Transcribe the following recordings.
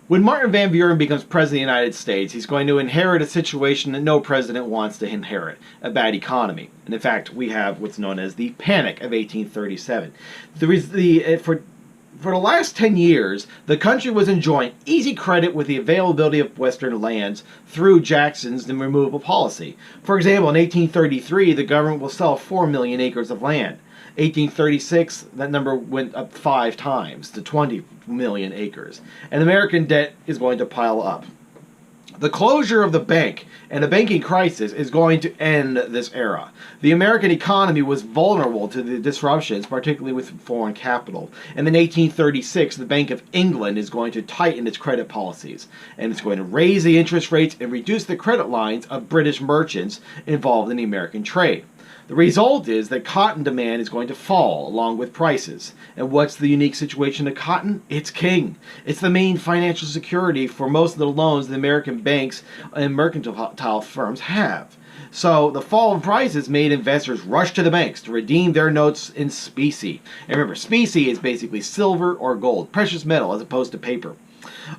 When Martin Van Buren becomes president of the United States, he's going to inherit a situation that no president wants to inherit, a bad economy. And in fact, we have what's known as the Panic of 1837. For the last 10 years, the country was enjoying easy credit with the availability of Western lands through Jackson's removal policy. For example, in 1833, the government will sell 4 million acres of land. 1836, that number went up 5 times to 20 million acres. And American debt is going to pile up. The closure of the bank and the banking crisis is going to end this era. The American economy was vulnerable to the disruptions, particularly with foreign capital. And in 1836, the Bank of England is going to tighten its credit policies. And it's going to raise the interest rates and reduce the credit lines of British merchants involved in the American trade. The result is that cotton demand is going to fall along with prices. And what's the unique situation of cotton? It's king. It's the main financial security for most of the loans the American banks and mercantile firms have. So the fall in prices made investors rush to the banks to redeem their notes in specie. And remember, specie is basically silver or gold, precious metal as opposed to paper.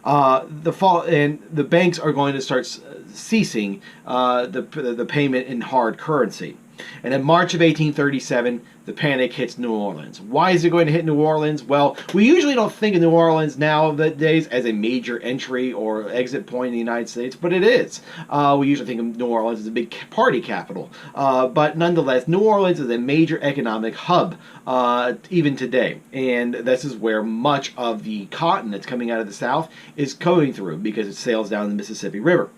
The banks are going to start ceasing the payment in hard currency. And in March of 1837, the panic hits New Orleans. Why is it going to hit New Orleans? Well, we usually don't think of New Orleans nowadays as a major entry or exit point in the United States, but it is. We usually think of New Orleans as a big party capital. But nonetheless, New Orleans is a major economic hub even today. And this is where much of the cotton that's coming out of the South is going through because it sails down the Mississippi River.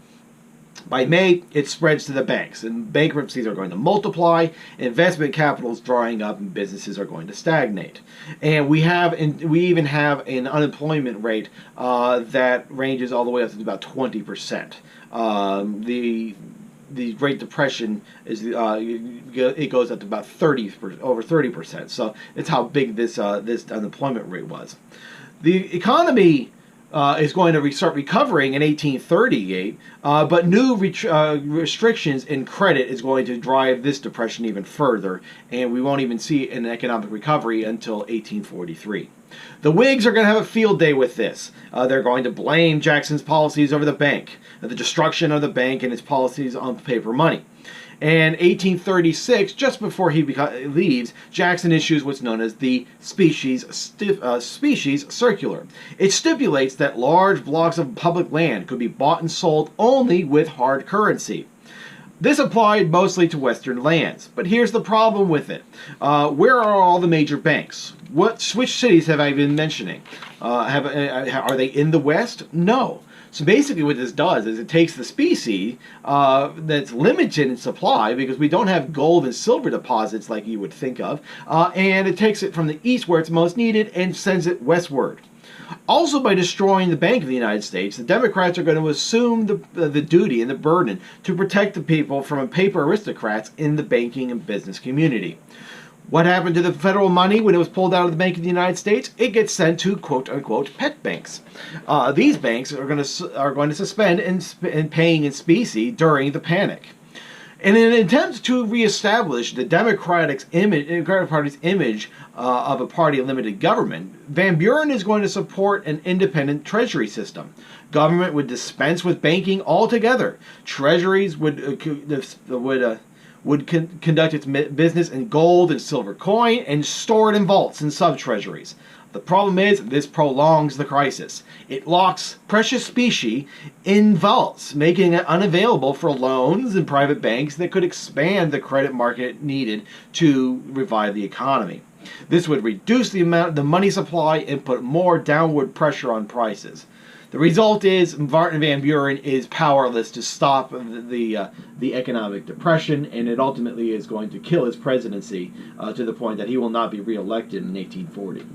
By May, it spreads to the banks, and bankruptcies are going to multiply, investment capital is drying up, and businesses are going to stagnate. And we even have an unemployment rate that ranges all the way up to about 20%. The Great Depression is it goes up to about over 30%. So it's how big this unemployment rate was. The economy is going to start recovering in 1838, but new restrictions in credit is going to drive this depression even further, and we won't even see an economic recovery until 1843. The Whigs are going to have a field day with this. They're going to blame Jackson's policies over the bank, the destruction of the bank and its policies on paper money. And 1836, just before he leaves, Jackson issues what's known as the Species Circular. It stipulates that large blocks of public land could be bought and sold only with hard currency. This applied mostly to Western lands, but here's the problem with it. Where are all the major banks? Which cities have I been mentioning? Are they in the West? No. So basically what this does is it takes the specie that's limited in supply because we don't have gold and silver deposits like you would think of, and it takes it from the east where it's most needed and sends it westward. Also, by destroying the Bank of the United States, the Democrats are going to assume the duty and the burden to protect the people from paper aristocrats in the banking and business community. What happened to the federal money when it was pulled out of the Bank of the United States? It gets sent to quote-unquote pet banks. These banks are going to suspend in paying in specie during the panic. In an attempt to reestablish the Democratic Party's image of a party of limited government, Van Buren is going to support an independent treasury system. Government would dispense with banking altogether. Treasuries would conduct its business in gold and silver coin and store it in vaults and sub-treasuries. The problem is this prolongs the crisis. It locks precious specie in vaults, making it unavailable for loans and private banks that could expand the credit market needed to revive the economy. This would reduce the money supply and put more downward pressure on prices. The result is Martin Van Buren is powerless to stop the economic depression, and it ultimately is going to kill his presidency to the point that he will not be reelected in 1840.